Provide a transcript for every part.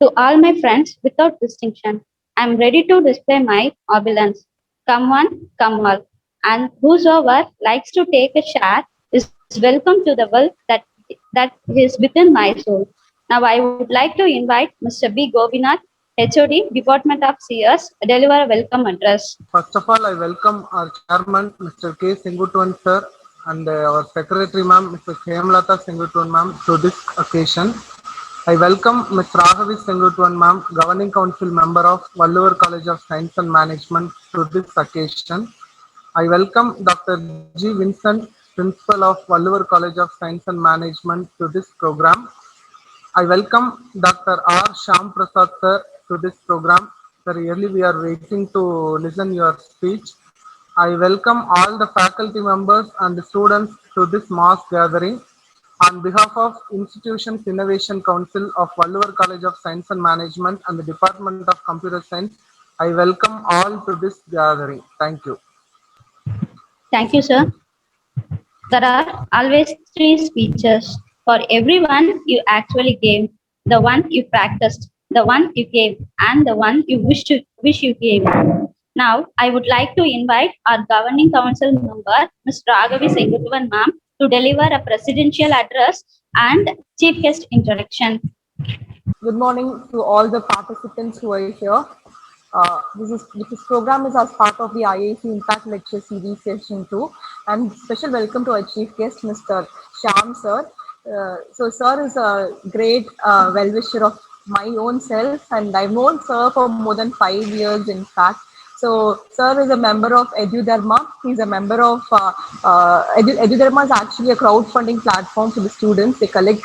To all my friends without distinction, I am ready to display my opulence. Come one, come all. And whosoever likes to take a share is welcome to the world that is within my soul. Now I would like to invite Mr. B. Govinath, HOD, Department of CS, deliver a welcome address. First of all, I welcome our chairman, Mr. K. Singutwan sir, and our secretary, ma'am, Mr. Hemlata Singutwan, ma'am, to this occasion. I welcome Ms. Raghavi Singutwan, ma'am, Governing Council member of Vallur College of Science and Management, to this occasion. I welcome Dr. G. Vincent, Principal of Vallur College of Science and Management, to this program. I welcome Dr. R. Shyam Prasad sir to this program. Sir, really we are waiting to listen your speech. I welcome all the faculty members and the students to this mass gathering. On behalf of Institution's Innovation Council of Vallur College of Science and Management and the Department of Computer Science, I welcome all to this gathering. Thank you. Thank you, sir. There are always three speeches for everyone you actually gave, the one you practiced, the one you gave, and the one you wish you gave. Now, I would like to invite our governing council member, Ms. Raghavi Sengutvan ma'am, to deliver a presidential address and chief guest introduction. Good morning to all the participants who are here. This program is as part of the IAC Impact Lecture Series Session 2, and special welcome to our chief guest, Mr. Shyam sir. Sir is a great well-wisher of my own self, and I've known sir for more than 5 years, in fact. So, sir is a member of EduDharma. He's a member of EduDharma is actually a crowdfunding platform for the students. They collect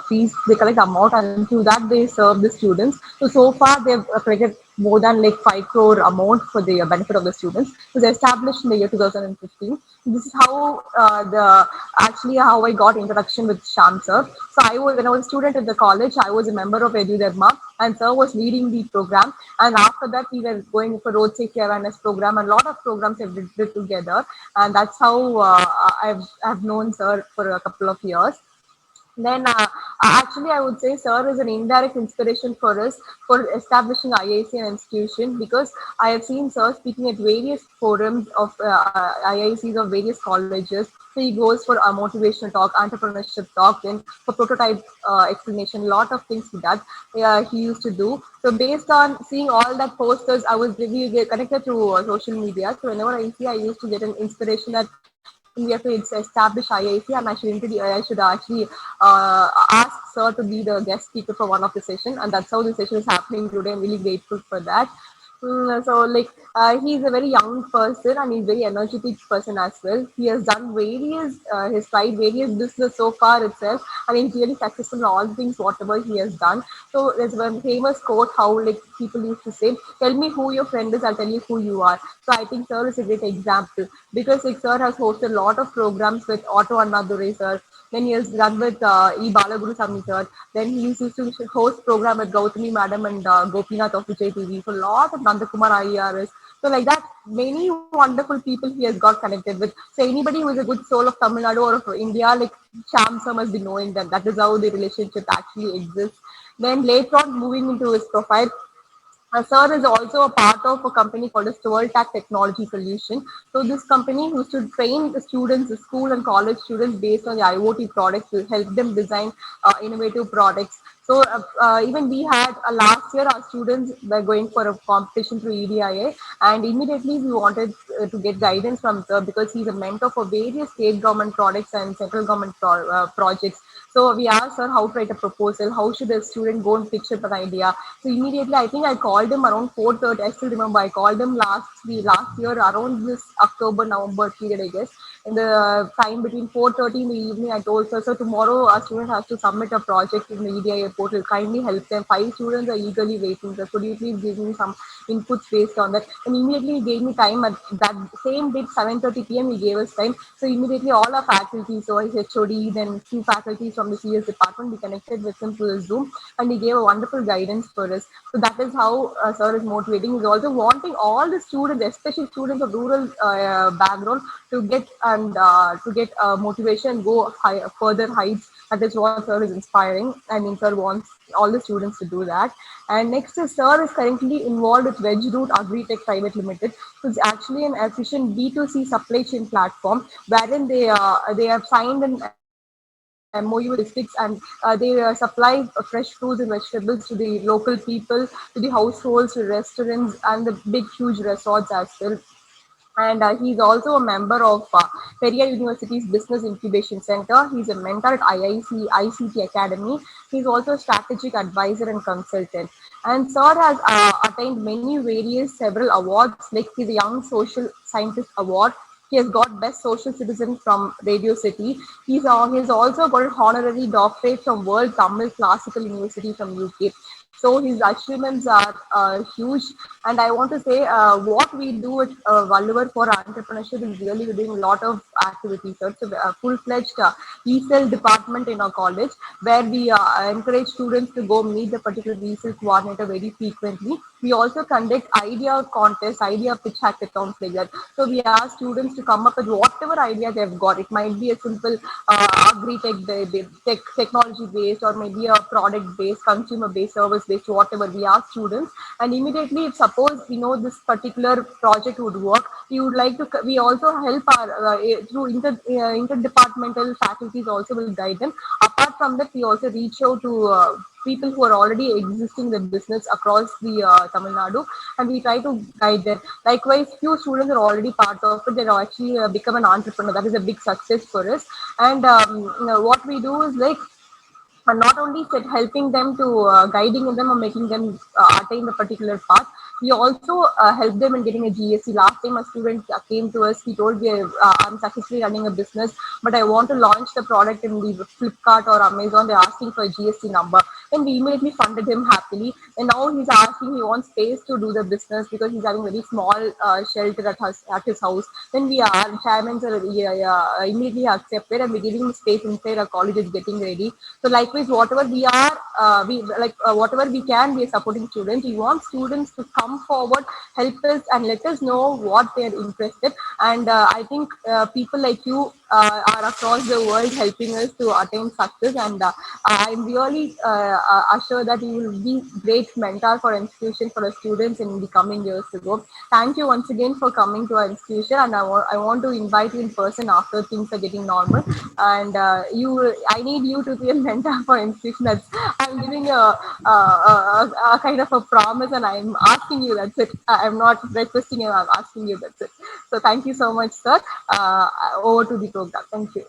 fees, they collect amount, and through that they serve the students. So far they've collected more than like 5 crore amount for the benefit of the students. It was established in the year 2015. This is how the actually how I got introduction with Shyam sir. So when I was a student at the college, I was a member of EduDharma, and sir was leading the program. And after that, we were going for road safety awareness program, and a lot of programs have did together. And that's how I've known sir for a couple of years. Then, actually, I would say Sir is an indirect inspiration for us for establishing IIC an institution, because I have seen Sir speaking at various forums of IICs of various colleges. So he goes for a motivational talk, entrepreneurship talk, then for prototype explanation, a lot of things he does. He used to do. So based on seeing all that posters, I was we get connected through social media. So whenever I see, I used to get an inspiration that we have to establish IIC, and I should actually ask Sir to be the guest speaker for one of the session, and that's how the session is happening today. I'm really grateful for that. So like he's a very young person, and he's very energetic person as well. He has done he's tried various business so far itself, and he's really successful in all things whatever he has done. So there's one famous quote how like people used to say, "Tell me who your friend is, I'll tell you who you are." So I think Sir is a great example, because like Sir has hosted a lot of programs with Otto Annadure sir. Then he has done with E. Balaguru Sami sir. Then he used to host program with Gautami Madam and Gopinath of Vijay TV for a lot of Nandakumar IRS. So like that, many wonderful people he has got connected with. So anybody who is a good soul of Tamil Nadu or of India, like Shyam sir must be knowing that. That is how the relationship actually exists. Then later on, moving into his profile, Sir is also a part of a company called as Tech Technology Solution. So this company used to train the students, the school and college students based on the IoT products to help them design innovative products. So even we had last year our students were going for a competition through EDIA, and immediately we wanted to get guidance from Sir, because he's a mentor for various state government products and central government projects. So we asked her how to write a proposal, how should a student go and pitch up an idea. So immediately, I think I called him around 4:30. I still remember I called him last year around this October November period, I guess. In the time between 4:30 in the evening, I told her, so tomorrow our student has to submit a project in the EDIA portal. Kindly help them. 5 students are eagerly waiting. So could you please give me some inputs based on that? And immediately he gave me time at that same date, 7:30 p.m. He gave us time. So immediately all our faculty, so his HOD, then few faculties from the CS department, we connected with him through the Zoom, and he gave a wonderful guidance for us. So that is how Sir is motivating. He's also wanting all the students, especially students of rural background, to get motivation, go further heights. That is what Sir is inspiring. I mean, Sir wants all the students to do that. And next is Sir is currently involved with Root Agritech Private Limited, which is actually an efficient B2C supply chain platform wherein they have signed an MOU with districts, and they supply fresh fruits and vegetables to the local people, to the households, to restaurants, and the big huge resorts as well. And he's also a member of Periyar University's Business Incubation Center. He's a mentor at ICT Academy. He's also a strategic advisor and consultant. And Sir has attained many various several awards, like the Young Social Scientist Award. He has got Best Social Citizen from Radio City. He's also got an honorary doctorate from World Tamil Classical University from UK. So his achievements are huge, and I want to say what we do at Valluvar for entrepreneurship is really we're doing a lot of activities. So it's a full-fledged ESL department in our college where we encourage students to go meet the particular ESL coordinator very frequently. We also conduct idea contests, idea pitch hackathons like that. So we ask students to come up with whatever idea they've got. It might be a simple agri-tech technology based, or maybe a product based, consumer based, service based, whatever. We ask students, and immediately, if suppose we know this particular project would work, we would like to. We also help our through interdepartmental faculties also will guide them. Apart from that, we also reach out to people who are already existing the business across the Tamil Nadu, and we try to guide them. Likewise, few students are already part of it. They are actually become an entrepreneur. That is a big success for us. And what we do is like not only helping them to guiding them or making them attain the particular path, we also help them in getting a GSC. Last time a student came to us, he told me, I'm successfully running a business, but I want to launch the product in the Flipkart or Amazon. They're asking for a GST number. Then we immediately funded him happily. And now he's asking, he wants space to do the business because he's having very small shelter at his house. Then we are chairmen are immediately accepted, and we're giving him space inside our college is getting ready. So likewise, whatever we are, whatever we can, we are supporting students. We want students to come forward, help us, and let us know what they are interested. And I think people like you are across the world helping us to attain success. And I'm really assured that you will be great mentor for institution for the students in the coming years to go. Thank you once again for coming to our institution, and I want to invite you in person after things are getting normal. And I need you to be a mentor for institution. I'm giving a kind of a promise, and I'm asking you. That's it. I'm not requesting you. I'm asking you. That's it. So thank you so much, sir. Over to the program. Thank you.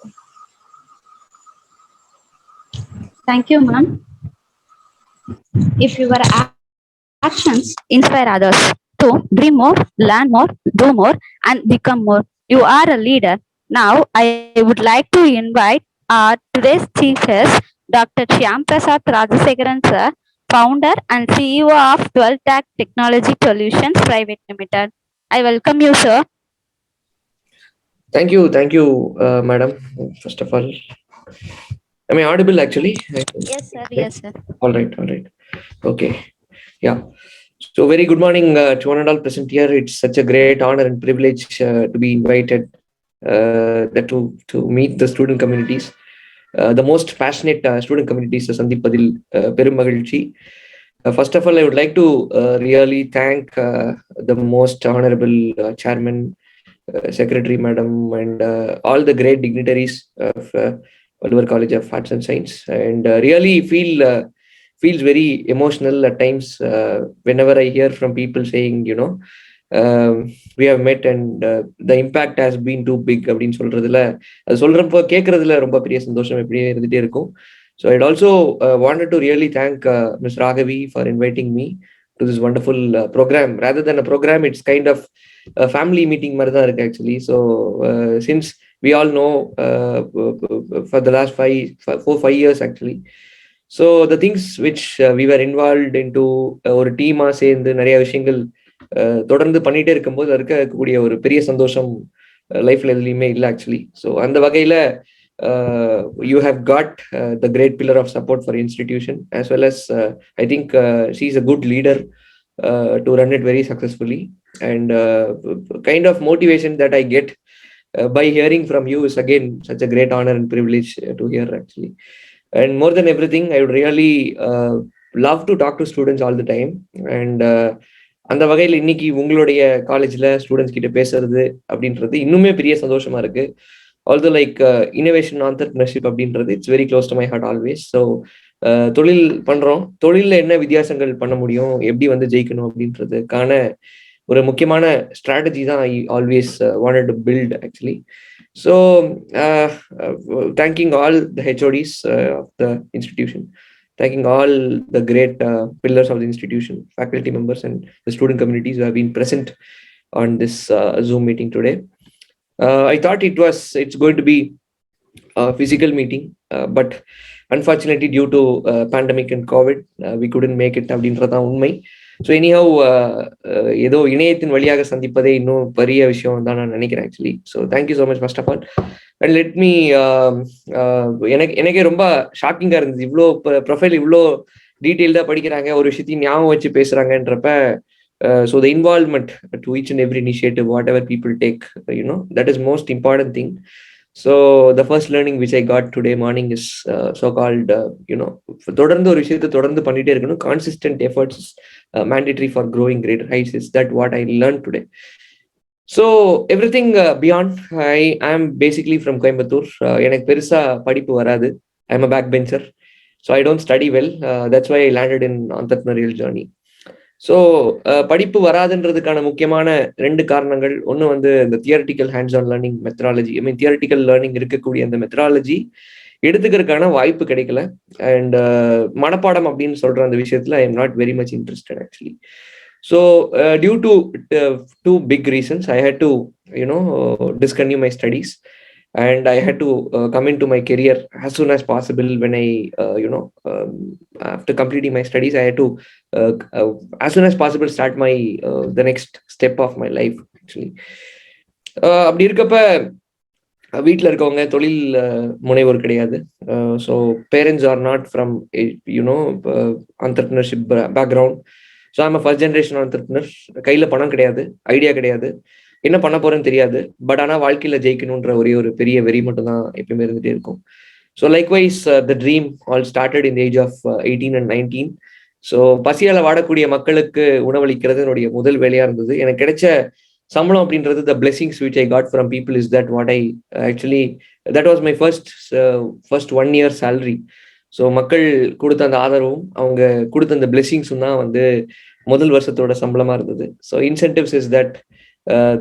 Thank you, ma'am. If your actions inspire others to dream more, learn more, do more, and become more, you are a leader. Now, I would like to invite our today's chief guest, Dr. Shyam Prasad Rajasekharan, sir, founder and CEO of 12 Tech Technology Solutions Private Limited. I welcome you, sir. Thank you, madam. First of all, am I audible actually? Yes, sir. Yes, sir. All right. Okay. Yeah. So, very good morning to one and all present here. It's such a great honor and privilege to be invited to meet the student communities, the most passionate student communities, Sandhipadil Perumagilchi. First of all, I would like to really thank the most honorable chairman, secretary madam, and all the great dignitaries of Oliver College of Arts and Science, and really feels very emotional at times whenever I hear from people saying, we have met and the impact has been too big அப்படின்னு சொல்றதுல அது சொல்றப்போ கேட்கறதுல ரொம்ப பெரிய சந்தோஷம் எப்படியே இருந்துட்டே இருக்கும். So I'd also wanted to really thank Ms. Raghavi for inviting me to this wonderful program. Rather than a program, it's kind of a family meeting மாதிரி தான் இருக்கு actually. So since we all know for the last 5 years actually. So the things which we were involved into ஒரு டீமா சேர்ந்து நிறைய விஷயங்கள் தொடர்ந்து பண்ணிட்டே இருக்கும்போது இருக்கக்கூடிய ஒரு பெரிய சந்தோஷம் லைஃப்ல எதுலையுமே இல்லை ஆக்சுவலி. ஸோ அந்த வகையில you have got the great pillar of support for institution, as well as I think she's a good leader to run it very successfully, and kind of motivation that I get by hearing from you is again such a great honor and privilege to hear actually. And more than everything, I would really love to talk to students all the time. And அந்த வகையில் இன்னைக்கு உங்களுடைய காலேஜ்ல students கிட்ட பேசுறது அப்படின்றது இன்னுமே பெரிய சந்தோஷமா இருக்கு. ஆல்சோ லைக் இனோவேஷன் ஆண்டர்பிரினர்ஷிப் அப்படின்றது it's very close to my heart always. So தொழில் பண்றோம், தொழில்ல என்ன வித்தியாசங்கள் பண்ண முடியும், எப்படி வந்து ஜெயிக்கணும் அப்படின்றதுக்கான ஒரு முக்கியமான ஸ்ட்ராட்டஜி தான் I always wanted to build actually. So thanking all the HODs of the institution, thanking all the great pillars of the institution, faculty members and the student communities who have been present on this Zoom meeting today. I thought it's going to be a physical meeting, but unfortunately due to pandemic and COVID, we couldn't make it அப்படின்றதான் உண்மை. So anyhow ஏதோ இணையத்தின் வழியாக சந்திப்பதே இன்னும் பெரிய விஷயம் தான் நான் நினைக்கிறேன் actually. So thank you so much first of all. And let me எனக்கே ரொம்ப ஷாக்கிங்காக இருந்தது, இவ்வளோ ப்ரொஃபைல் இவ்வளோ டீட்டெயில்டாக படிக்கிறாங்க, ஒரு விஷயத்தையும் ஞாபகம் வச்சு பேசுகிறாங்கன்றப்ப. So the involvement to each and every initiative whatever people take, that is most important thing. So the first learning which I got today morning is so-called, தொடர்ந்து ஒரு விஷயத்தை தொடர்ந்து பண்ணிட்டே இருக்கணும். Consistent efforts is mandatory for growing greater heights. Is that what I learned today? So everything beyond, I am basically from Coimbatore. எனக்கு பெருசா படிப்பு வராது. I am a backbencher, so I don't study well. That's why I landed in entrepreneurial journey. So படிப்பு வராதுன்றதுக்கான முக்கியமான 2 காரணங்கள். ஒன்று வந்து இந்த theoretical hands on learning methodology, theoretical learning இருக்கக்கூடிய அந்த மெத்தடாலஜி எடுத்துக்கிறதுக்கான வாய்ப்பு கிடைக்கல. அண்ட் மனப்பாடம் அப்படின்னு சொல்ற அந்த விஷயத்துல I am not very much interested actually. So due to 2 big reasons, I had to discontinue my studies. And I had to come into my career as soon as possible. When I, after completing my studies, I had to, as soon as possible, start my the next step of my life. Actually, அப்படி இருக்கப்ப வீட்டில் இருக்கவங்க தொழில் முனைவோர் கிடையாது. So parents are not from entrepreneurship background. So I'm first generation entrepreneur. கையில் பணம் கிடையாது, ஐடியா கிடையாது, என்ன பண்ண போறேன்னு தெரியாது. பட் ஆனால் வாழ்க்கையில ஜெயிக்கணுன்ற ஒரே ஒரு பெரிய வெறி மட்டும் தான் எப்பயுமே இருந்துட்டே இருக்கும். So likewise the dream all started in age of 18 and 19. So பசியால வாடக்கூடிய மக்களுக்கு உணவளிக்கிறது என்னுடைய முதல் வேலையா இருந்தது. எனக்கு கிடைச்ச சம்பளம் அப்படின்றது த blessings which I got from people is that what I actually that was my first 1 year salary. So மக்கள் கொடுத்த அந்த ஆதரவும் அவங்க கொடுத்த அந்த பிளெஸிங்ஸும் தான் வந்து முதல் வருஷத்தோட சம்பளமா இருந்தது. So incentives is that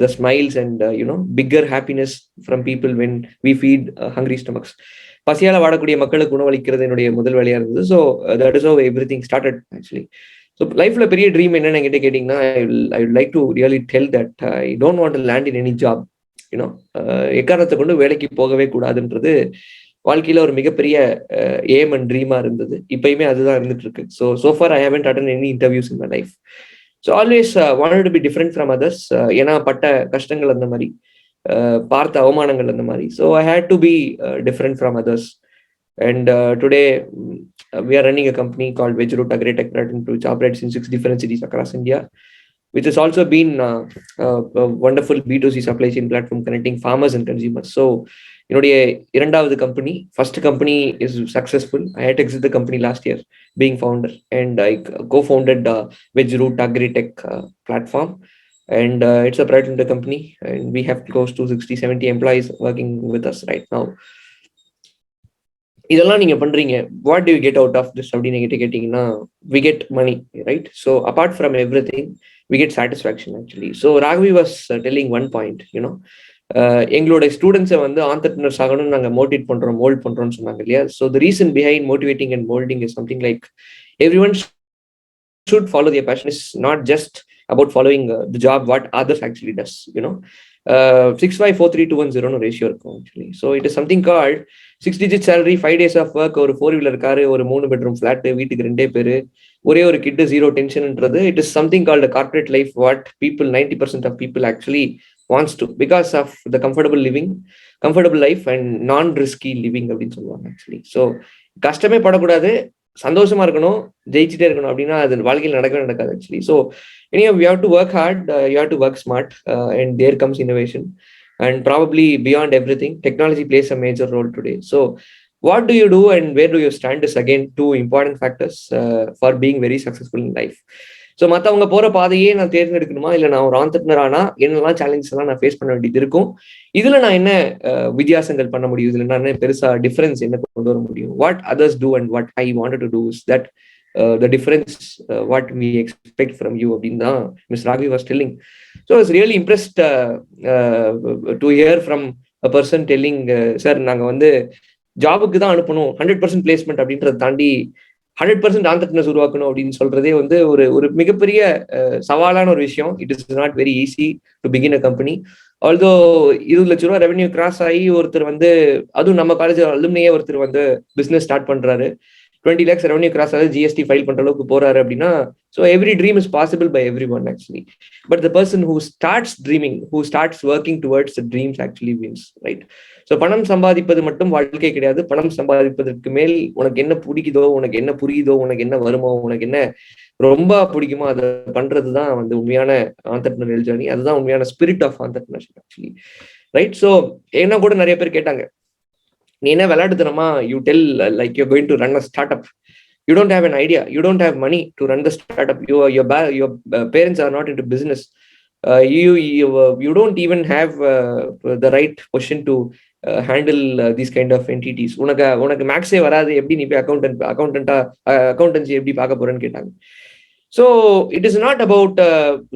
the smiles and bigger happiness from people when we feed hungry stomachs. பசியால வாடக்கூடிய மக்களுக்கு உணவளிக்கிறது என்னுடைய முதல் வேலையா இருந்தது. So that is how everything started actually. So லைஃப்ல பெரிய ட்ரீம் என்னன்னு என்கிட்ட கேட்டீங்கன்னா, ஐ would like to really tell that I don't want to land in any job. எக்காரணத்தை கொண்டு வேலைக்கு போகவே கூடாதுன்றது வாழ்க்கையில ஒரு மிகப்பெரிய ஏம் அண்ட் ட்ரீமா இருந்தது. இப்பயுமே அதுதான் இருந்துட்டு இருக்கு. So far I haven't attended any interviews in my life. So always wanted to be different from others. ஏன்னா பட்ட கஷ்டங்கள் அந்த மாதிரி, பார்த்த அவமானங்கள் அந்த மாதிரி. So I had to be different from others. And today we are running a company called Veg Root Agritech which operates in 6 different cities across India, which has also been a wonderful B2C supply chain platform connecting farmers and consumers. So என்னுடைய 2வது company, first company is successful. I had exit the company last year being founder, and I co-founded Veg Root Agritech platform, and it's a private limited company, and we have close to 60-70 employees working with us right now. இதெல்லாம் நீங்க பண்றீங்க, what do you get out of this அப்படின்னு என்கிட்ட கேட்டீங்கன்னா, we get money, right? So apart from everything, we get satisfaction actually. So Raghavi was telling one point, எங்களோட ஸ்டூடெண்ட்ஸை வந்து entrepreneurs ஆகணும்னு நாங்கள் மோட்டிவேட் பண்றோம், மோல்ட் பண்றோம்னு சொன்னாங்க இல்லையா? So the reason behind motivating and moulding is something like every one should follow their passion. It's not just about following the job what others actually does. 6543210 ratio இருக்கும் actually. So it is something called 6-digit salary, 5 days of work, ஒரு 4-wheeler car, ஒரு 3 bedroom flat, வீட்டுக்கு 2 பேரு, ஒரே ஒரு கிட்டு, 0 tensionன்றது. It is something called a corporate life what people 90% of people actually wants to, because of the comfortable life and non-risky living அப்படின்னு சொல்லுவாங்க actually. So கஷ்டமே படக்கூடாது, சந்தோஷமா இருக்கணும், ஜெயிச்சுட்டே இருக்கணும் அப்படின்னா அது வாழ்க்கையில் நடக்காது actually. So anyhow, you have to work hard, you have to work smart, and there comes innovation, and probably beyond everything technology plays a major role today. So What do you do and where do you stand is again two important factors for being very successful in life. So மற்றவங்க போற பாதையே நான் தேர்ந்தெடுக்கணுமா, இல்லை நான் ஒரு entrepreneur ஆனா என்னெல்லாம் challenges எல்லாம் நான் ஃபேஸ் பண்ண வேண்டியது இருக்கும், இதுல நான் என்ன வித்தியாசங்கள் பண்ண முடியும், இதுல நான் என்ன பெருசா டிஃபரன்ஸ் என்ன கொண்டு வர முடியும், what others do and what I wanted to do is that the difference what we expect from you அப்படின்னு தான் Ms. Raghavi was telling. So I was really impressed to hear from a person telling sir நாங்க வந்து ஜாபுக்கு தான் அனுப்பணும், 100% placement அப்படின்றத தாண்டி 100% entrepreneurs உருவாக்கணும் அப்படின்னு சொல்றதே வந்து ஒரு மிகப்பெரிய சவாலான ஒரு விஷயம். It is not very easy to begin a company. Although 20 லட்ச ரூபா ரெவன்யூ கிராஸ் ஆகி ஒருத்தர் வந்து, அதுவும் நம்ம காலேஜ் அலுமினியே ஒருத்தர் வந்து பிசினஸ் ஸ்டார்ட் பண்றாரு, 20 lakhs ரெவன்யூ கிராஸ் ஆகுது, ஜிஎஸ்டி ஃபைல் பண்ற அளவுக்கு போறாரு அப்படின்னா, so every dream is possible by every one actually. But the person who starts dreaming, who starts working towards the dreams actually wins, right? So பணம் சம்பாதிப்பது மட்டும் வாழ்க்கை கிடையாது. பணம் சம்பாதிப்பதற்கு மேல் உனக்கு என்ன பிடிக்குதோ, உனக்கு என்ன புரியுதோ, உனக்கு என்ன வருமோ, உனக்கு என்ன ரொம்ப பிடிக்குமோ அதை பண்றதுதான் வந்து உண்மையான ஆண்டர்பிரினரியல் ஜர்னி. அதுதான் உண்மையான spirit of entrepreneurship actually, right? So என்ன கூட நிறைய பேர் கேட்டாங்க, நீ என்ன விளையாடுத்தனமா, you tell like you going to run a start up, you don't have an idea, you don't have money to run the startup, your parents are not into business, you don't even have the right position to handle these kind of entities, உனக்கு மேக்ஸே வராது, எப்படி நீ போய் accountancy எப்படி பார்க்க போறேன்னு கேட்டாங்க. So it is not about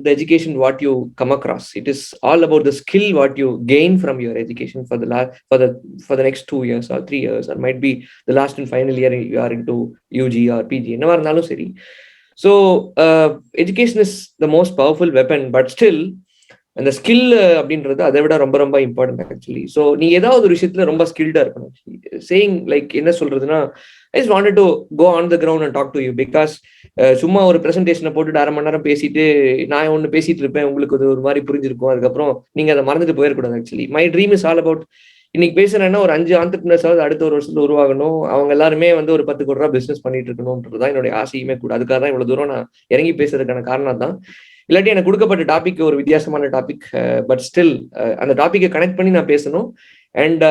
the education what you come across, it is all about the skill what you gain from your education for the next 2 years or 3 years, or might be the last and final year you are into UG or PG, என்னவா இருந்தாலும் சரி. So education is the most powerful weapon, but still அந்த skill அப்படின்றது அதை விட ரொம்ப ரொம்ப important actually. So நீ ஏதாவது ஒரு விஷயத்துல ரொம்ப ஸ்கில்டா இருக்கணும். சேயிங் லைக் என்ன சொல்றதுன்னா, I just wanted to go on the ground and talk to you, because சும்மா ஒரு பிரசன்டேஷனை போட்டுட்டு 1/2 மணி நேரம் பேசிட்டு நான் ஒன்று பேசிட்டு இருப்பேன், உங்களுக்கு அது ஒரு மாதிரி புரிஞ்சிருக்கும், அதுக்கப்புறம் நீங்க அதை மறந்துட்டு போயிடக்கூடாது. Actually my dream is all about, இன்னைக்கு பேசுறேன்னா ஒரு 5 ஆண்டர்பிரினர்ஸாவது அடுத்த ஒரு வருஷத்துல உருவாகணும், அவங்க எல்லாருமே வந்து ஒரு 10 கோடி ரூபா பிசினஸ் பண்ணிட்டு இருக்கணும்ன்றதுதான் என்னுடைய ஆசையுமே கூட. அதுக்காக தான் இவ்வளவு தூரம் நான் இறங்கி பேசுறதுக்கான காரணம் தான். இல்லாட்டி எனக்கு கொடுக்கப்பட்ட டாபிக் ஒரு வித்தியாசமான டாபிக், பட் ஸ்டில் அந்த டாபிக்கை கனெக்ட் பண்ணி நான் பேசணும். அண்ட்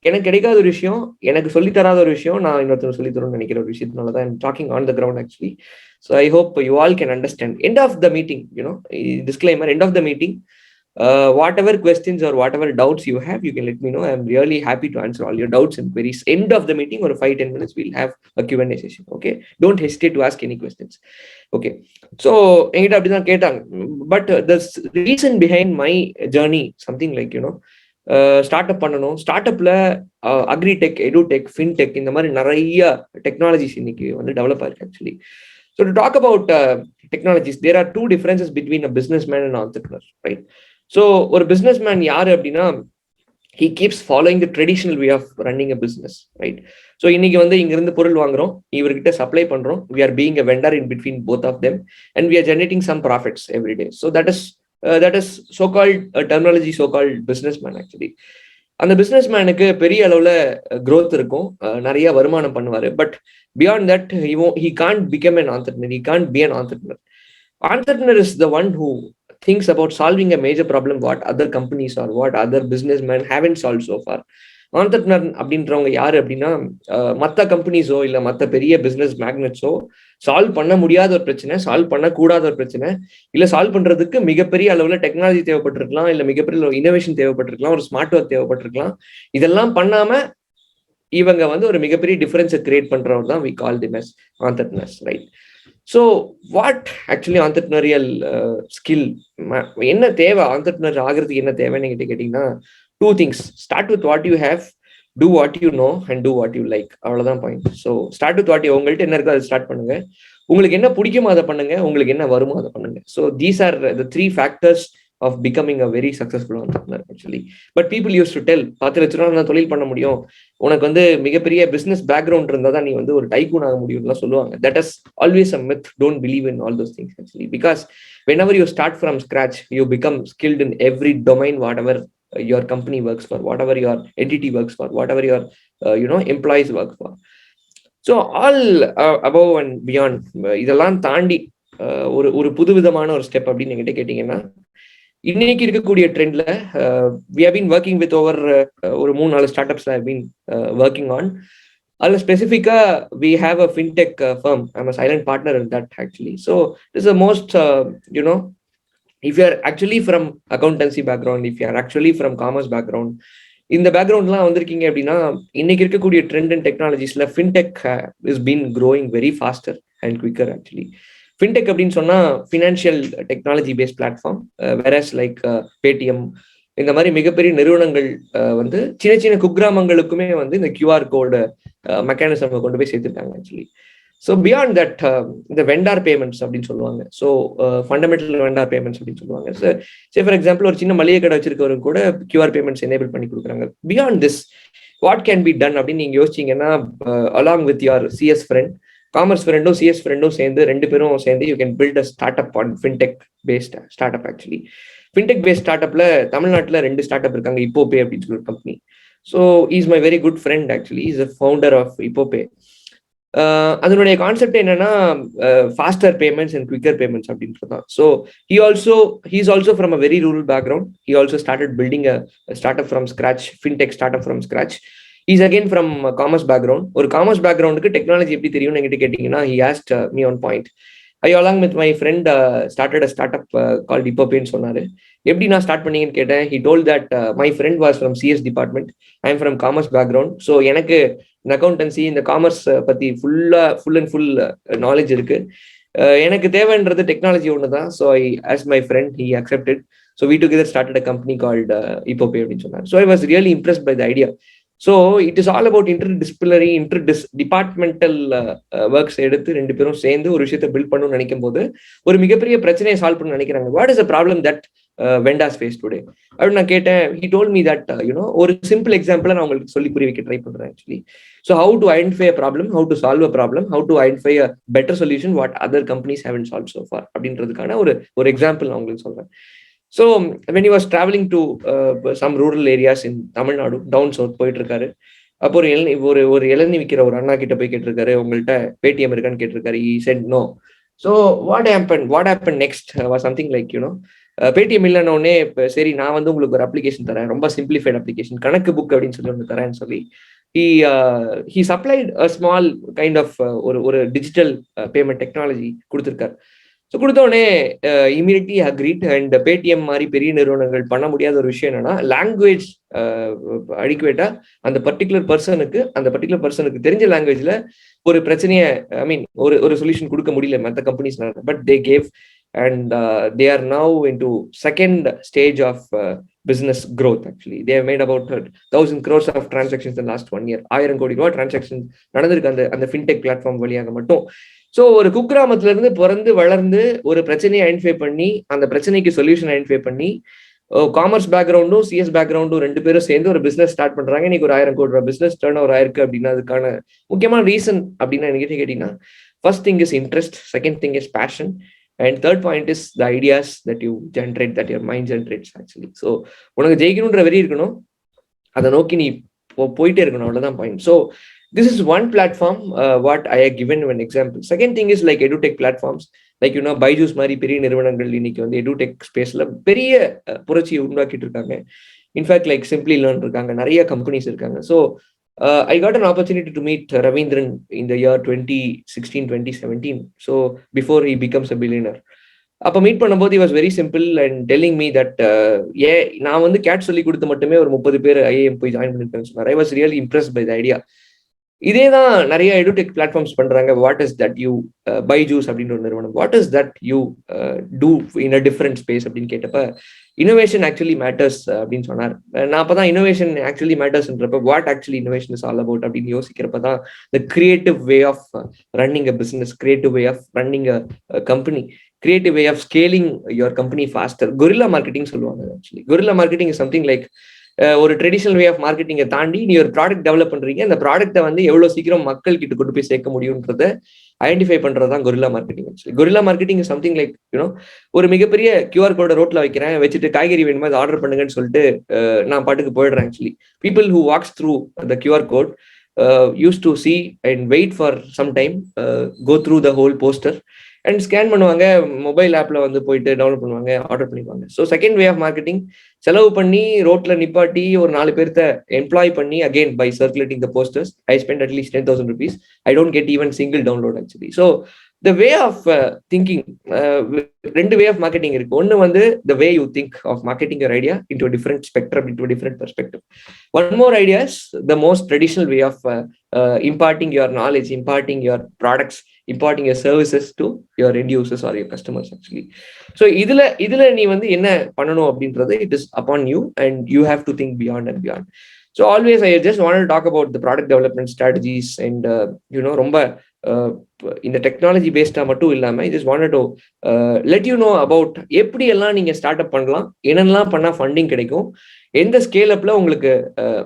எனக்கு கிடைக்காத ஒரு விஷயம், எனக்கு சொல்லித்தராத ஒரு விஷயம் நான் இன்னொருத்தர் சொல்லித்தரோம்னு நினைக்கிற ஒரு விஷயத்தினால தான் I'm talking on the ground actually. So I hope you all can understand. End of the meeting, you know, disclaimer, end of the meeting, whatever questions or whatever doubts you have, you can let me know. I'm really happy to answer all your doubts and queries. End of the meeting or 5-10 minutes we'll have a Q&A session. Okay, don't hesitate to ask any questions. Okay, so என்கிட்ட அப்படிதான் கேட்டாங்க. But the reason behind my journey something like, you know, start up பண்ணணும், start அப்ல agritech, எடுடெக், fintech, இந்த மாதிரி நிறைய technologies இன்னைக்கு வந்து டெவலப் ஆயிருக்கு actually. So to talk about technologies, there are two differences between a businessman and an entrepreneur, right? So ஒரு businessman யாரு அப்படின்னா, he keeps following the traditional way of running a business, right? So இன்னைக்கு வந்து இங்க இருந்து பொருள் வாங்குறோம், இவர்கிட்ட சப்ளை பண்றோம், we are being a vendor in between both of them and we are generating some profits every day. So that is so called terminology, so called businessman actually. அந்த பிசினஸ்மேனுக்கு பெரிய அளவுல growth இருக்கும், நிறைய வருமானம் பண்ணுவாரு. But beyond that he can't become an entrepreneur, he can't be an entrepreneur. Entrepreneur is the one who thinks about solving a major problem what other companies or what other businessmen haven't solved so far. Entrepreneur அப்படின்றவங்க யாரு அப்படின்னா, மற்ற கம்பெனிஸோ இல்லை மற்ற பெரிய business மேக்னட்ஸோ solve பண்ண முடியாத ஒரு பிரச்சனை, சால்வ் பண்ணக்கூடாத ஒரு பிரச்சனை, இல்லை சால்வ் பண்றதுக்கு மிகப்பெரிய அளவுல டெக்னாலஜி தேவைப்பட்டிருக்கலாம், இல்லை மிகப்பெரிய இனோவேஷன் தேவைப்பட்டிருக்கலாம், ஒரு ஸ்மார்ட் ஒர்க் தேவைப்பட்டிருக்கலாம். இதெல்லாம் பண்ணாம இவங்க வந்து ஒரு மிகப்பெரிய டிஃபரன்ஸை கிரியேட் பண்றவர் தான் we call them as entrepreneurs, right? So what actually entrepreneurial skill, என்ன தேவை ஆண்டர்பிரினர் ஆகிறதுக்கு, என்ன தேவைன்னு கிட்ட கேட்டீங்கன்னா, 2 things. Start with what you have, do what you know and do what you like. அவ்வளவுதான் point. So start with what உங்கள்கிட்ட என்ன இருக்கோ அதை ஸ்டார்ட் பண்ணுங்க, உங்களுக்கு என்ன பிடிக்குமோ அதை பண்ணுங்க, உங்களுக்கு என்ன வருமோ அதை பண்ணுங்க. So these are the 3 factors of becoming a very successful entrepreneur actually. But people used to tell, 10 லட்ச ரூபா நான் தொழில் பண்ண முடியும், உனக்கு வந்து மிகப்பெரிய பிசினஸ் பேக்ரவுண்ட் இருந்தா தான் நீ வந்து ஒரு டைகூன் ஆக முடியும்லாம் சொல்லுவாங்க. That is always a myth. Don't believe in all those things actually, because whenever you start from scratch, you become skilled in every domain, whatever your company works for, whatever your entity works for, whatever your employees work for. So all above and beyond, இதெல்லாம் தாண்டி ஒரு புதுவிதமான ஒரு step அப்படின்னு என்கிட்ட கேட்டீங்கன்னா, இன்னைக்கு இருக்கக்கூடிய ட்ரெண்ட்ல we have been working with over ஒரு 3-4 start ups have been working on. அதில் ஸ்பெசிஃபிக்கா we have a fintech firm. I'm a silent partner in that actually. So it's a most you know if you are actually from accountancy background, if you are actually from commerce background, இந்த பேக்ரவுண்ட்லாம் வந்திருக்கீங்க அப்படின்னா இன்னைக்கு இருக்கக்கூடிய trend and டெக்னாலஜிஸ்ல fintech is been growing very faster and quicker actually. Fintech அப்படின்னு சொன்னா financial technology based platform. Whereas like Paytm இந்த மாதிரி மிகப்பெரிய நிறுவனங்கள் வந்து சின்ன சின்ன குக்கிராமங்களுக்குமே வந்து இந்த கியூஆர் கோடு மெக்கானிசம் கொண்டு போய் சேர்த்துருக்காங்க ஆக்சுவலி. ஸோ பியாண்ட் தட் இந்த வெண்டார் பேமெண்ட்ஸ் அப்படின்னு சொல்லுவாங்க. ஸோ ஃபண்டமெண்டல் வெண்டார் பேமெண்ட்ஸ் அப்படின்னு சொல்லுவாங்க. சே ஃபார் எக்ஸாம்பிள் ஒரு சின்ன மளிகை கடை வச்சிருக்கவங்க கூட கியூஆர் பேமெண்ட்ஸ் எனேபிள் பண்ணி கொடுக்குறாங்க. Beyond this what can be done அப்படின்னு நீங்க யோசிச்சீங்கன்னா along with your CS friend, commerce ஃப்ரெண்டும் சிஎஸ் ஃப்ரெண்டும் சேர்ந்து 2 பேரும் சேர்ந்து you can build a start up on fintech based start up actually. Fintech based ஸ்டார்ட் அப்ல தமிழ்நாட்டில் 2 ஸ்டார்ட் அப் இருக்காங்க. இப்போபே அப்படின்னு சொல்லி ஒரு company. So is my very good friend actually. Is a founder of IppoPay. அதனுடைய கான்செப்ட் என்னன்னா faster payments and quicker payments அப்படின்றது தான். So he's also from a very rural background. He also started building a start up from scratch, fintech start up from scratch. Is again from commerce background. ஒரு commerce பேக்ரவுண்டுக்கு technology எப்படி தெரியும்னு என்கிட்ட கேட்டீங்கன்னா he asked me one point. I along with my friend started a start up called இப்போபேன்னு சொன்னாரு. எப்படி நான் ஸ்டார்ட் பண்ணீங்கன்னு கேட்டேன். He told that my friend was from CS department, I am from commerce background. So எனக்கு இந்த accountancy இந்த commerce பத்தி ஃபுல் அண்ட் ஃபுல் நாலேஜ் இருக்கு. எனக்கு தேவைன்றது டெக்னாலஜி ஒன்று தான். So I as my friend he accepted. So we together started a company called IppoPay அப்படின்னு சொன்னார். So I was really impressed by the idea. So it is all about interdisciplinary departmental works எடுத்து 2 பேரும் சேர்ந்து ஒரு விஷயத்தை build பண்ணணும்னு நினைக்கும் போது ஒரு மிகப்பெரிய பிரச்சனையை சால்வ் பண்ண நினைக்கிறாங்க. What is a problem that vendors face today அப்படின்னு நான் கேட்டேன். He told me that you know ஒரு சிம்பிள் எக்ஸாம்பிளை நான் உங்களுக்கு சொல்லி புரிய வைக்க ட்ரை பண்றேன் actually. So how to identify a problem, how to solve a problem, how to identify a better solution what other companies haven't solve so far அப்படின்றதுக்கான ஒரு எக்ஸாம்பிள் நான் உங்களுக்கு சொல்றேன். So when you was travelling to some rural areas in Tamil Nadu, down south போயிட்டு இருக்காரு. அப்போ ஒரு இளநீ விற்கிற ஒரு அண்ணா கிட்ட போய் கேட்டிருக்காரு, உங்கள்கிட்ட பேடிஎம் இருக்கான்னு கேட்டிருக்காரு. He said no. So what happened next was something like Paytm இல்லைன்னொடனே சரி நான் வந்து உங்களுக்கு ஒரு அப்ளிகேஷன் தரேன், ரொம்ப சிம்பிளிஃபைட் அப்ளிகேஷன், கணக்கு புக் அப்படின்னு சொல்லி ஒன்று தரேன்னு சொல்லி he supplied a small kind of ஒரு டிஜிட்டல் பேமெண்ட் டெக்னாலஜி கொடுத்துருக்காரு. ஸோ கொடுத்தோடனே இமீடியட்லி அக்ரீட். அண்ட் பேடிஎம் மாதிரி பெரிய நிறுவனங்கள் பண்ண முடியாத ஒரு விஷயம் என்னன்னா லாங்குவேஜ் அடிக்குவேட்டா அந்த பர்டிகுலர் பர்சனுக்கு தெரிஞ்ச லாங்குவேஜ்ல ஒரு பிரச்சனையை ஐ மீன் ஒரு சொல்யூஷன் கொடுக்க முடியல மற்ற கம்பெனிஸ்னால. But they gave and they are now into second stage of business growth actually. They have made about 1,000 crores of transactions in the last 1 year. 1000 கோடி ரூபாய் டிரான்சாக்ஷன் நடந்திருக்கு அந்த ஃபின்டெக் பிளாட்ஃபார்ம் வழியாக மட்டும். ஸோ ஒரு குக்கிராமத்துல இருந்து பிறந்து வளர்ந்து ஒரு பிரச்சனையை ஐடென்டிஃபை பண்ணி அந்த பிரச்சனைக்கு சொல்யூஷன் ஐடென்டிஃபை பண்ணி காமர்ஸ் பேக்ரவுண்டும் சிஎஸ் பேக்ரவுண்டும் 2 பேரும் சேர்ந்து ஒரு பிசினஸ் ஸ்டார்ட் பண்றாங்க. இன்னைக்கு ஒரு 1000 கோடி ரூபாய் பிசினஸ் டர்ன் ஓவர் ஆயிருக்கு அப்படின்னா அதுக்கான முக்கியமான ரீசன் அப்படின்னா என்கிட்ட கேட்டீங்கன்னா first thing is interest, second thing is passion, and third point is the ideas that you generate, that your mind generates actually. So உனக்கு ஜெயிக்கணும்ன்ற வெறி இருக்கணும், அதை நோக்கி நீ போயிட்டே இருக்கணும், அவ்வளவுதான் point. So this is one platform what I have given an example. Second thing is like edutech platforms like Byju's மாதிரி பெரிய நிறுவனங்கள் இன்னைக்கு வந்து edutech ஸ்பேஸ்ல பெரிய புரட்சியை உருவாக்கிட்டு இருக்காங்க. இன்ஃபேக்ட் லைக் சிம்பிளி லேர்ன் இருக்காங்க, நிறைய கம்பெனிஸ் இருக்காங்க. So I got an opportunity to meet Ravindran in the year 2016-2017. So before he becomes a billionaire. அப்போ மீட் பண்ணும்போது he was very simple and telling me that நான் வந்து gate சொல்லி கொடுத்து மட்டுமே ஒரு 30 பேர் ஐஏஎம் போய் ஜாயின் பண்ணிருக்கேன்னு சொன்னார். I was really impressed by the idea. இதே தான் நிறைய எடுடெக் பிளாட்ஃபார்ம்ஸ் பண்றாங்க. What is that you Byju's அப்படின்ற ஒரு நிறுவனம், what is that you do in a different space அப்படின்னு கேட்டப்ப இன்னோவேஷன் ஆக்சுவலி மேட்டர்ஸ் அப்படின்னு சொன்னார். நான் அப்பதான் இன்னோவேஷன் ஆக்சுவலி மேட்டர்ஸ்ன்றப்ப what actually innovation is all about அப்படின்னு யோசிக்கிறப்ப தான் the creative way of running a business, creative way of running a company, creative way of scaling your company faster. Guerrilla marketing சொல்லுவாங்க. Actually guerrilla marketing is something like ஒரு traditional way of மார்க்கெட்டிங்கை தாண்டி நீ ஒரு product develop பண்றீங்க, அந்த ப்ராடக்ட்டை வந்து எவ்வளவு சீக்கிரம் மக்கள் கிட்ட கொண்டு போய் சேர்க்க முடியும்ன்றத ஐடென்டிஃபை பண்றதுதான் guerrilla marketing. Actually guerrilla marketing is something like ஒரு மிகப்பெரிய கியூஆர் கோட ரோட்ல வைக்கிறேன், வச்சுட்டு காய்கறி வேணுமா அதை ஆர்டர் பண்ணுங்கன்னு சொல்லிட்டு நான் பாட்டுக்கு போயிடுறேன். Actually people who walks through the QR code used to see and wait for some time, go through the whole poster and scan பண்ணுவாங்க, மொபைல் ஆப்ல வந்து போயிட்டு டவுன்லோட் பண்ணுவாங்க, ஆர்டர் பண்ணிப்பாங்க. So second way of marketing, செலவு பண்ணி ரோட்ல நிப்பாட்டி ஒரு 4 பேர்த்த எம்ப்ளாய் பண்ணி again by circulating the posters I spend at least 10,000 rupees. I don't get even single download actually. So the way of thinking, ரெண்டு வே ஆஃப் மார்க்கெட்டிங் இருக்கு. ஒன்னு வந்து the way you think of marketing your idea into a different spectrum, into a different perspective. One more idea is the most traditional way of imparting your knowledge, imparting your products, imparting your services to your end users or your customers actually. So இதுல நீ வந்து என்ன பண்ணணும் அப்படின்றது, it is upon you and you have to think beyond and beyond. So always I just wanted to talk about the product development strategies and ரொம்ப இந்த technology பேஸ்டா மட்டும் இல்லாம I just wanted to let you know about எப்படி எல்லாம் நீங்க start up பண்ணலாம், என்னெல்லாம் பண்ணா ஃபண்டிங் கிடைக்கும், எந்த ஸ்கேல் அப்ல உங்களுக்கு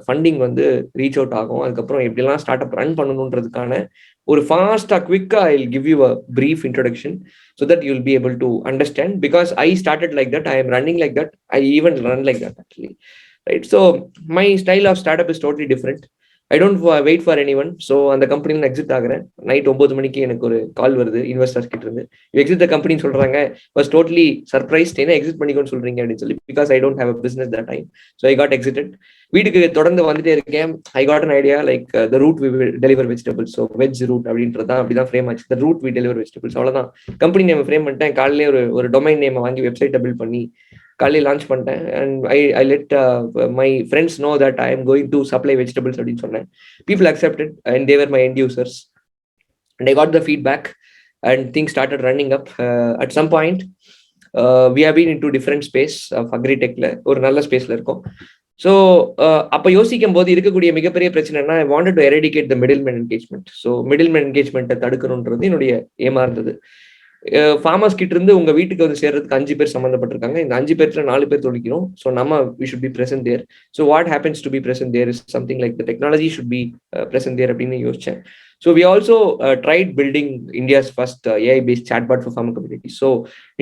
ஃபண்டிங் வந்து ரீச் அவுட் ஆகும், அதுக்கப்புறம் எப்படிலாம் ஸ்டார்ட் அப் ரன் பண்ணணுன்றதுக்கான ஒரு ஃபாஸ்டா குவிக்கா I will give you a brief introduction so that you will be able to understand, because I started like that, I am running like that, I even run like that actually, right? So my style of startup is totally different. I don't wait for anyone. So அந்த கம்பெனில நான் exit ஆகுறேன். Night 9 மணிக்கு எனக்கு ஒரு கால் வருது investors கிட்ட இருந்து, exit the கம்பெனின்னு சொல்றாங்க. வாஸ் டோட்டலி சர்ப்ரைஸ்ட், என்ன எக்ஸிட் பண்ணிக்கோன்னு சொல்றீங்க அப்படின்னு சொல்லி, because I don't have a business that time. So I got exited. வீட்டுக்கு தொடர்ந்து வந்துட்டே இருக்கேன். I got an idea like the route we deliver vegetables. So veg route அப்படின்றது தான் அப்படிதான் ஃப்ரேம் ஆச்சு. The route we deliver vegetables, அவ்வளோதான். Company name frame பண்ணிட்டேன். காலையிலே ஒரு டொமைன் நேம் வாங்கி வெப்சைட்டை பில்ட் பண்ணி காலையில் லான்ச் பண்ணிட்டேன். And I let my friends know that I am going to supply vegetables அப்படின்னு சொன்னேன். People accepted and they were my end users and I got the feedback and things started running up. At some point we have been into different space of agri-techல ஒரு நல்ல ஸ்பேஸ்ல இருக்கோம். So அப்போ யோசிக்கும் போது இருக்கக்கூடிய மிகப்பெரிய பிரச்சனைனா, I wanted to eradicate the middleman engagement. So middleman என்கேஜ்மெண்ட்டை தடுக்கணுன்றது என்னுடைய ஏமா இருந்தது. ஃபார்மர்ஸ் கிட்ட இருந்து உங்க வீட்டுக்கு வந்து சேர்றதுக்கு 5 பேர் சம்மந்தப்பட்டிருக்காங்க. இந்த 5 பேர்ல 4 பேர் தொழிக்கணும். ஸோ நம்ம we should be present there. So what happens to be present there is something like the technology should be present there அப்படின்னு யோசிச்சேன். So we also tried building India's first AI based chatbot for farmer communities. So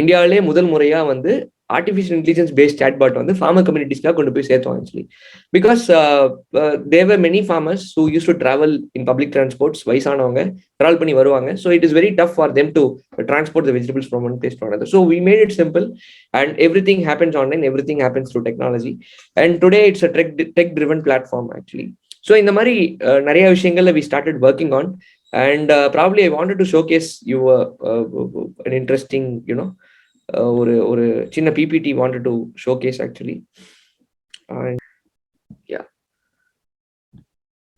இந்தியாவிலே முதல் முறையா வந்து artificial intelligence based chatbot வந்து farmer கம்யூனிட்டிஸ்க்காக கொண்டு போய் சேர்த்தோம் actually. Because there were many farmers who use to travel in public transports. வயசானவங்க டிராவல் பண்ணி வருவாங்க. So it is very tough for them to transport the vegetables from one place to another. So we made it simple and everything happens online, everything happens through technology. And today it's a tech driven platform actually. So in the mari nariya விஷயங்கள்ல we started working on, and probably I wanted to showcase you an interesting ஒரு சின்ன PPT wanted to showcase actually. And yeah,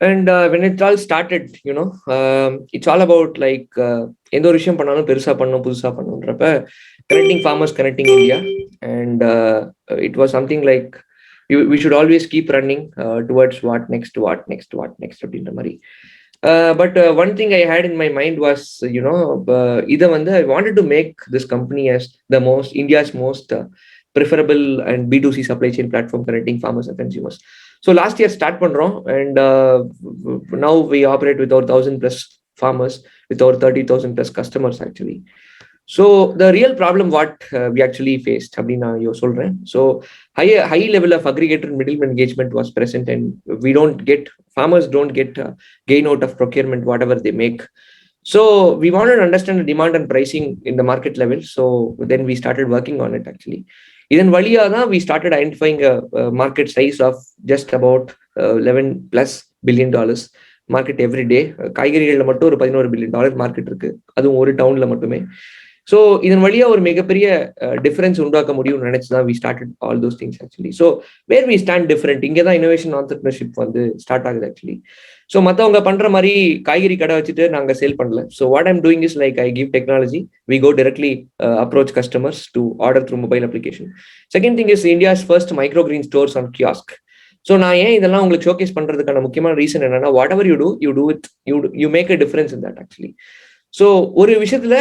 and when it all started, it's all about like எந்த ஒரு விஷயம் பண்ணாலும் பெருசா பண்ணணும், புதுசா பண்ணணும்ன்றப்ப connecting farmers, connecting India, and it was something like we should always keep running towards what next அப்படின்ற மாதிரி. But one thing I had in my mind was, I wanted to make this company as India's most preferable and B2C supply chain platform connecting farmers and consumers. So last year start பண்றோம், and now we operate with over 1,000 plus farmers, with over 30,000 plus customers actually. So the real problem what we actually faced அப்படின்னா சொல்றேன். So high level of aggregator and middleman engagement was present, and farmers don't get gain out of procurement whatever they make. So we wanted to understand the demand and pricing in the market level. So then we started working on it actually. இதன் வழியா தான் we started identifying a market size of just about $11+ billion market every day. காய்கறிகள்ல மட்டும் ஒரு $11 billion market இருக்கு, அதுவும் ஒரு டவுன்ல மட்டுமே. ஸோ இதன் வழியா ஒரு மிகப்பெரிய டிஃபரன்ஸ் உண்டாக்க முடியும்னு நினைச்சுதான் we started all those things actually. So where we stand different, இங்கே தான் innovation entrepreneurship வந்து ஸ்டார்ட் ஆகுது actually. ஸோ மற்றவங்க பண்ற மாதிரி காய்கறி கடை வச்சுட்டு நாங்க சேல் பண்ணல. So what I'm doing is like I give technology, we go directly approach customers to order through mobile application. Second thing is India's first microgreen stores on kiosk. So நான் ஏன் இதெல்லாம் உங்களுக்கு ஷோகேஸ் பண்றதுக்கான முக்கியமான reason என்னன்னா, what ever you do it you make a difference in that actually. So ஒரு விஷயத்துல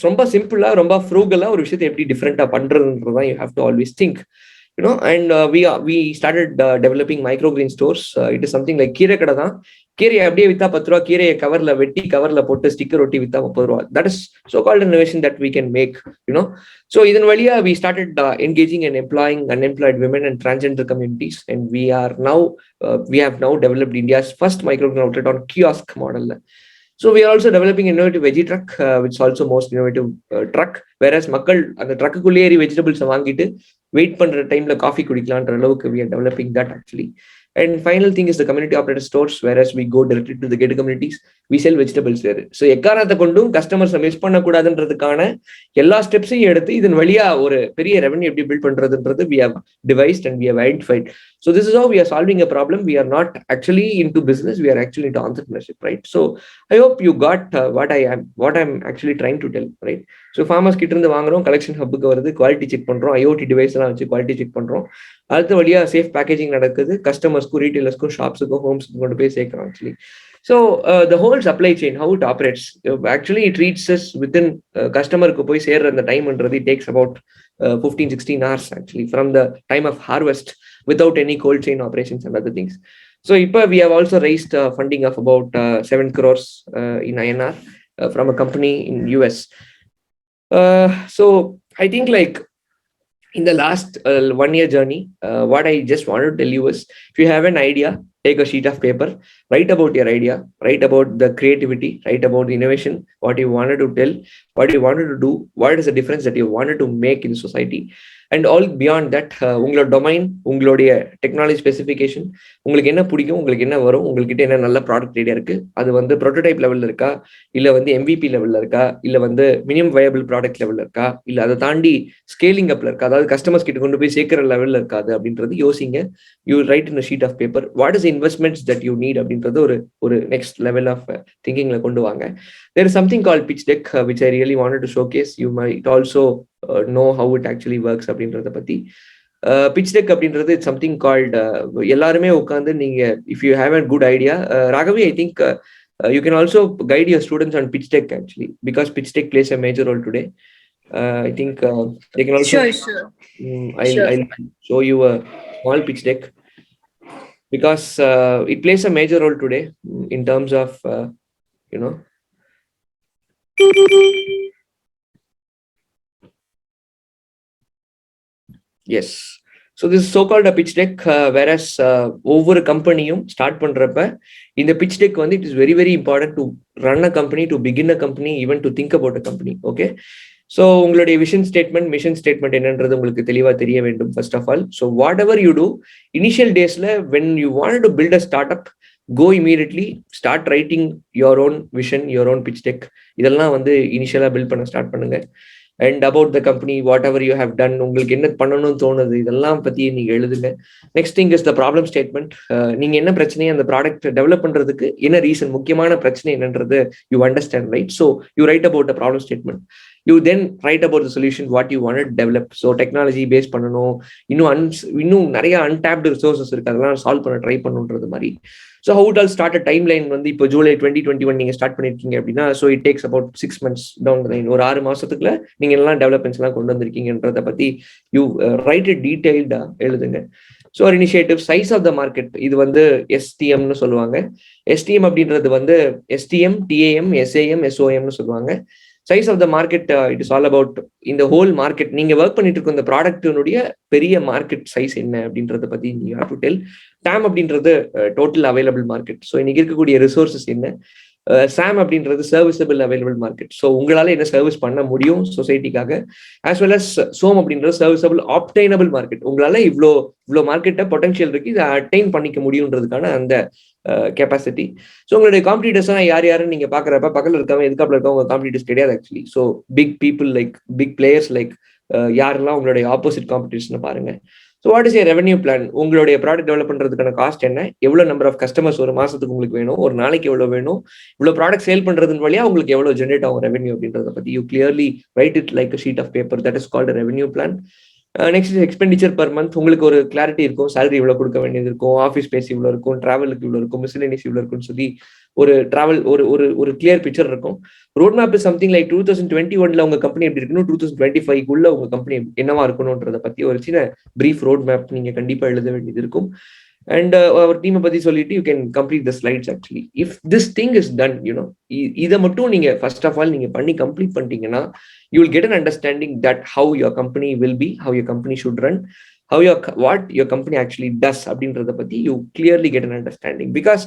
ரொம்ப சிம்பிளா, ரொம்ப ஃப்ரூகலா ஒரு விஷயத்தை எப்படி டிஃப்ரெண்டா பண்றதுன்றதான் you have to always think, and we started developing microgreen stores. It is something like கீரை கடை தான். கீரையை அப்படியே வித்தா 10 ரூபா, கீரையை கவர்ல வெட்டி கவர்ல போட்டு ஸ்டிக்கர் ஒட்டி வித்தா 30 ரூபா. That is so called innovation that we can make, So இதன் வழியா we started engaging and employing unemployed women and transgender communities, and we have now developed India's first microgreen outlet on kiosk model. So we are also developing innovative veggie truck, which is also most innovative truck. Whereas மக்கள் அந்த ட்ரக்குக்குள்ளே ஏறி வெஜிடபிள்ஸை வாங்கிட்டு wait பண்ற டைம்ல coffee குடிக்கலான்ற அளவுக்கு we are developing that actually. And final thing is the community operated stores, whereas we go directly to the gated communities, we sell vegetables there. So எக்காரணத்தை கொண்டும் கஸ்டமர்ஸை miss பண்ணக்கூடாதுன்றதுக்கான எல்லா ஸ்டெப்ஸையும் எடுத்து இதன் வழியா ஒரு பெரிய ரெவன்யூ எப்படி பில்ட் பண்றதுன்றது we have devised and we have identified. So this is how we are solving a problem. We are not actually into business, we are actually into entrepreneurship, right? So I hope you got what I'm actually trying to tell, right? So farmers கிட்ட இருந்து வாங்குறோம், collection ஹப்புக்கு வருது, quality check பண்றோம், IoT device எல்லாம் வச்சு quality check பண்றோம். அடுத்த வழியா சேஃப் பேக்கேஜிங் நடக்குது, கஸ்டமர்ஸ்க்கும் ரீட்டைலர்ஸ்க்கும் ஷாப்ஸுக்கும் ஹோம்ஸ்க்கும் கொண்டு போய் சேர்க்கிறோம் actually. So the whole supply chain, how it operates, actually it reaches us within கஸ்டமருக்கு போய் சேர்ற அந்த டைம்ன்றது it takes about 15-16 hours actually from the time of harvest without any cold chain operations and other things. So we have also raised funding of about 7 crores in INR from a company in US. So I think like in the last 1 year journey, what I just wanted to tell you is, if you have an idea, take a sheet of paper, write about your idea, write about the creativity, write about the innovation, what you wanted to tell, what you wanted to do, what is the difference that you wanted to make in society. And all beyond that, உங்களோட domain, உங்களுடைய technology specification, உங்களுக்கு என்ன பிடிக்கும், உங்களுக்கு என்ன வரும், உங்ககிட்ட என்ன நல்ல ப்ராடக்ட் ஐடியா இருக்கு, அது வந்து ப்ரோட்டோடைப் லெவல்ல இருக்கா, இல்ல வந்து MVP லெவல்ல இருக்கா, இல்ல வந்து மினிமம் வயபிள் ப்ராடக்ட் லெவல்ல இருக்கா, இல்ல அதை தாண்டி ஸ்கேலிங் அப்ல இருக்கா, அதாவது கஸ்டமர்ஸ் கிட்ட கொண்டு போய் சேர்க்கிற லெவல்ல இருக்காது அப்படின்றது யோசிங்க. You write in sheet of paper what is investments that you need அப்படின்றது ஒரு நெக்ஸ்ட் லெவல் ஆஃப் திங்கிங்ல கொண்டு வாங்க. There is something called pitch deck, which I really wanted to showcase. You might also know how it actually works அப்படின்றத பத்தி. Pitch deck அப்படின்றது it's something called எல்லாருமே உட்காந்து நீங்க if you have a good idea, Raghavi, I think you can also guide your students on pitch deck actually, because pitch deck plays a major role today. I think they can also Sure. I'll show you a small pitch deck, because it plays a major role today in terms of you know. Yes, so this is so-called a pitch deck, whereas ஒவ்வொரு கம்பெனியும் start பண்றப்ப இந்த pitch deck வந்து it is very very important to run a company, to begin a company, even to think about a company. Okay, so உங்களுடைய vision statement, mission statement என்னன்றது உங்களுக்கு தெளிவா தெரிய வேண்டும் first of all. So whatever you do initial daysல, when you wanted to build a startup, go immediately start writing your own vision, your own pitch deck. இதெல்லாம் வந்து இனிஷியலா build பண்ண start பண்ணுங்க. And about the company, whatever you have done, உங்களுக்கு என்ன பண்ணணும்னு தோணுது, இதெல்லாம் பத்தி நீங்க எழுதுங்க. Next thing is the problem statement. நீங்க என்ன பிரச்சனையை அந்த ப்ராடக்ட் டெவலப் பண்றதுக்கு என்ன ரீசன், முக்கியமான பிரச்சனை என்னன்றது you understand, right? So you write about the problem statement. You then write about the solution, what you want develop. So technology base பண்ணணும், இன்னும் நிறைய அன்டாப்டு ரிசோர்சஸ் இருக்கு, அதெல்லாம் சால்வ் பண்ண ட்ரை பண்ணுன்றது மாதிரி. So how it all start a timeline வந்து இப்போ ஜூலை 2021 நீங்க ஸ்டார்ட் பண்ணிருக்கீங்க அப்படின்னா, so it takes about 6 months down the line. ஒரு 6 மாசத்துக்குள்ள நீங்க எல்லாம் டெவலப்மெண்ட்ஸ் எல்லாம் கொண்டு வந்திருக்கீங்கன்றத பத்தி யூ ரைட் இட் டீடைல்டா எழுதுங்க. ஸோ ஒரு initiative, size of the market, இது வந்து STMன்னு சொல்லுவாங்க. STM அப்படின்றது வந்து STM, TAM, SAM, SOMன்னு சொல்லுவாங்க. Size of the market, it is all about இந்த ஹோல் மார்க்கெட், நீங்க ஒர்க் பண்ணிட்டு இருக்க இந்த ப்ராடக்டினுடைய பெரிய மார்க்கெட் சைஸ் என்ன அப்படின்றத பத்தி நீ ஹேவ் டு டெல். TAM அப்படின்றது டோட்டல் அவைலபிள் மார்க்கெட், ஸோ இன்னைக்கு இருக்கக்கூடிய ரிசோர்சஸ் என்ன. SAM அப்படின்றது சர்வீசபிள் அவைலபிள் மார்க்கெட், ஸோ உங்களால என்ன சர்வீஸ் பண்ண முடியும் சொசைட்டிக்காக. ஆஸ் வெல் அஸ் SOM அப்படின்றது சர்வீசபிள் ஆப்டைனபிள் மார்க்கெட், உங்களால இவ்வளோ பொட்டன்ஷியல் பொட்டன்ஷியல் இருக்கு, இதை அட்டைன் பண்ணிக்க முடியுன்றதுக்கான அந்த கெப்பாசிட்டி. ஸோ உங்களுடைய காம்படிட்டர்ஸ் யாருன்னு நீங்க பாக்குறப்ப பக்கத்துல இருக்காங்க, எதுக்காப்புல இருக்காங்க, உங்க காம்படிட்டர்ஸ் கிடையாது actually. So big people like big players like யாரெல்லாம் உங்களுடைய ஆப்போசிட் காம்படிஷன் பாருங்க. So what is a revenue plan, உங்களுடைய ப்ராடக்ட் டெவலப் பண்றதுக்கான காஸ்ட் என்ன, எவ்வளவு நம்பர் ஆஃப் கஸ்டமர்ஸ் ஒரு மாசத்துக்கு உங்களுக்கு வேணும், ஒரு நாளைக்கு எவ்வளவு வேணும், இவ்வளவு ப்ராடக்ட் சேல் பண்றதுன்னு வழியா உங்களுக்கு எவ்வளவு ஜென்ரேட் ஆகும் ரெவன்யூ அப்படின்றத பத்தி you clearly write it like a sheet of paper. That is called revenue plan. Next expenditure per month, உங்களுக்கு ஒரு கிளாரிட்டி இருக்கும், சேலரி இவ்வளவு கொடுக்க வேண்டியது இருக்கும், ஆஃபீஸ் ஸ்பேஸ் இவ்வளவு இருக்கும், டிராவலுக்கு இவ்வளவு இருக்கும், மிஸ்லினியஸ் இவ்வளவு இருக்கும்னு சொல்லி ஒரு டிராவல் ஒரு கிளியர் பிக்சர் இருக்கும். Road map is something like 2021 உங்க கம்பெனி எப்படி இருக்கணும், 2025 உங்க கம்பெனி என்னவா இருக்கணும்ன்றத பத்தி ஒரு சின்ன பிரீஃப் ரோட் மேப் நீங்க கண்டிப்பா எழுத வேண்டியது இருக்கும். And our team பத்தி சொல்லிட்டு you can complete the slides actually. If this thing is done, இதை மட்டும் நீங்க first of all நீங்க பண்ணி கம்ப்ளீட் பண்ணிட்டீங்கன்னா, you will get an understanding that how your company will be, how your company should run. what your company actually does அப்படின்றத பத்தி you clearly get an understanding, because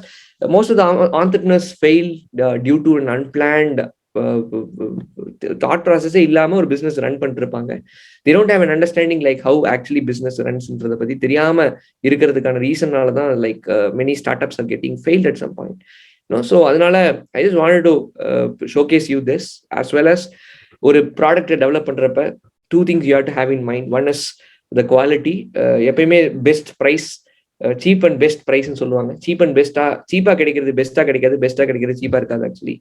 most of the entrepreneurs fail due to an unplanned thought ப்ராசஸே இல்லாம ஒரு business run பண்ணிட்டு இருப்பாங்க. they don't have an understanding like how actually business runsன்றத பத்தி தெரியாம இருக்கிறதுக்கான ரீசனால தான் like many startups are getting failed at some point. So அதனால I just wanted to showcase you this, as well as ஒரு product develop பண்றப்ப two things you have to have in mind. One is the quality. எப்பயுமே best price, cheap and best ப்ரைஸ்ன்னு சொல்லுவாங்க. Cheap and பெஸ்டா, சீப்பா கிடைக்கிறது பெஸ்டா கிடைக்காது, பெஸ்டா கிடைக்கிறது சீப்பா இருக்காது actually.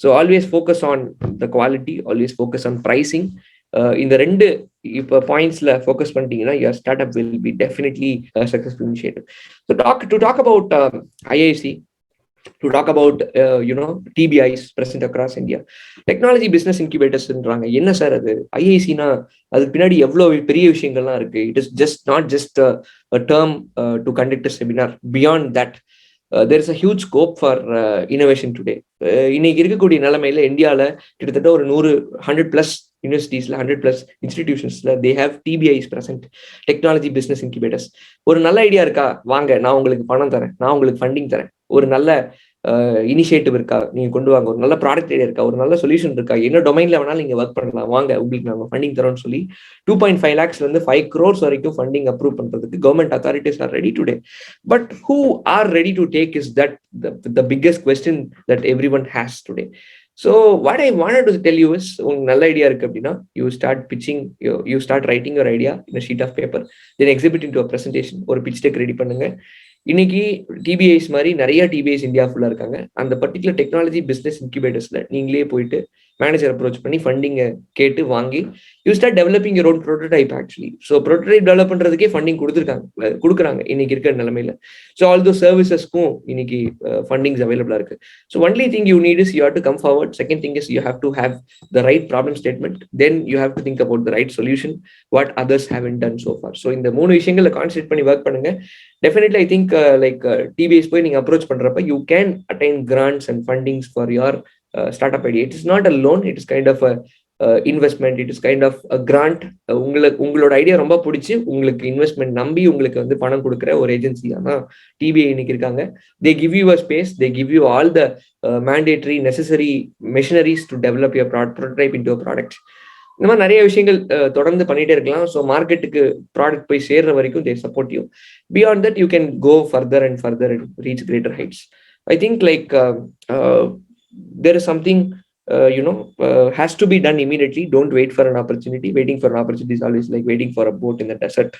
So always focus on the quality, always focus on pricing. இந்த ரெண்டு இப்போ பாயிண்ட்ஸ்ல ஃபோக்கஸ் பண்ணிட்டீங்கன்னா your startup will be definitely a successful initiative. So to talk about IIC, to talk about TBIs present across India, technology business incubators-ன்றாங்க. என்ன sir அது ஐஐசினா? அதுக்கு பின்னாடி எவ்வளவு பெரிய விஷயங்கள்லாம் இருக்கு. It is just not just a term to conduct a seminar. Beyond that, there is a huge scope for innovation today. இன்னைக்கு இருக்கக்கூடிய நிலைமையில இந்தியாவில் கிட்டத்தட்ட ஒரு 100+ யூனிவர்சிட்டிஸ்ல, 100+ இன்ஸ்டிடியூஷன்ஸ்ல they have TBIs present, technology business incubators. ஒரு நல்ல ஐடியா இருக்கா, வாங்க நான் உங்களுக்கு பணம் தரேன், நான் உங்களுக்கு ஃபண்டிங் தரேன். ஒரு நல்ல இனிஷியேட்டிவ் இருக்கா, நீங்க கொண்டு வாங்க. ஒரு நல்ல ப்ராடக்ட் ஐடியா இருக்கா, ஒரு நல்ல சொல்யூஷன் இருக்கா, என்ன டொமைன்ல வேணாலும் நீங்க ஒர்க் பண்ணலாம், வாங்க உங்களுக்கு நாங்கள் ஃபண்டிங் தரோம்னு சொல்லி 2.5 lakhs வந்து 5 crores வரைக்கும் ஃபண்டிங் அப்ரூவ் பண்றதுக்கு government authorities are ready today. But who are ready to take is that the biggest question that everyone has today. So what I wanted to tell you is, உங்களுக்கு நல்ல idea இருக்கு அப்படின்னா you start pitching, you start writing your idea in a sheet of paper, then exhibit into a presentation. ஒரு pitch deck ready பண்ணுங்க. இன்னைக்கு டிபிஐஸ் மாதிரி நிறைய டிபிஐஸ் India ஃபுல்லா இருக்காங்க. அந்த பர்டிகுலர் டெக்னாலஜி பிசினஸ் இன்குபேட்டர்ஸ்ல நீங்களே போயிட்டு மேனேஜர் அப்ரோச் பண்ணி ஃபண்டிங்கை கேட்டு வாங்கி you start developing your own prototype actually. So prototype develop பண்றதுக்கே ஃபண்டிங் கொடுக்குறாங்க இன்னைக்கு இருக்கிற நிலைமையில. ஸோ ஆல் தோ சர்வீசஸ்க்கும் இன்னைக்கு ஃபண்டிங்ஸ் அவைலபிளா இருக்கு. So only thing you need is you have to come forward. Second thing is you have to have the right problem statement, then you have to think about the right solution what others haven't done so for. So இந்த 3 விஷயங்களை concentrate பண்ணி work பண்ணுங்க. Definitely, I think TBS போய் நீங்க approach பண்றப்ப you can attain grants and fundings for your startup idea. It is not a loan, it is kind of a investment, it is kind of a grant. உங்களோட idea ரொம்ப பிடிச்சி உங்களுக்கு investment நம்பி உங்களுக்கு வந்து பணம் கொடுக்குற ஒரு ஏஜென்சி தான் டிபிஐ இன்னைக்கு இருக்காங்க. They give you a space, they give you all the mandatory necessary machineries to develop your prototype into a product. இந்த மாதிரி நிறைய விஷயங்கள் தொடர்ந்து பண்ணிட்டே இருக்கலாம். ஸோ மார்க்கெட்டுக்கு ப்ராடக்ட் போய் சேர்ற வரைக்கும் they support you. Beyond that you can go further and further and reach greater heights. I think like there is something has to be done immediately. Don't wait for an opportunity. Waiting for an opportunity is always like waiting for a boat in the desert.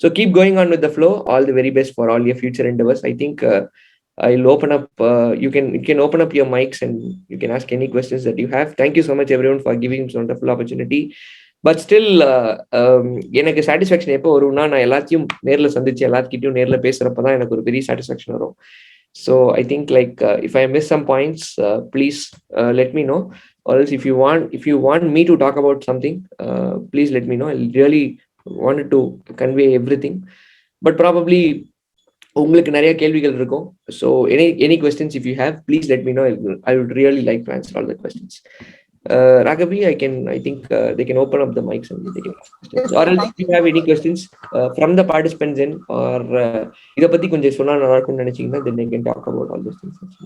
So keep going on with the flow. All the very best for all your future endeavors. I think I'll open up, you can open up your mics and you can ask any questions that you have. Thank you so much everyone for giving this wonderful opportunity. But still எனக்கு satisfaction எப்போ வரும்னா, நான் எல்லாத்தையும் நேரில் சந்திச்சு எல்லாத்துக்கிட்டையும் நேரில் பேசுறப்ப தான் எனக்கு ஒரு பெரிய சாட்டிஸ்ஃபேக்ஷன் வரும். So I think like if I miss some points, please let me know. Or else if you want me to talk about something, please let me know. I really wanted to convey everything, but probably உங்களுக்கு நிறைய கேள்விகள் இருக்கும். So any questions if you have, please let me know. I would really like to answer all the questions. Raghavi, I think they can open up the mics and they can ask questions. Or else if you have any questions from the participants in, or இத பத்தி கொஞ்சம் சொன்னா நல்லா இருக்கும்னு நினைச்சீங்கன்னா then they can talk about all those things.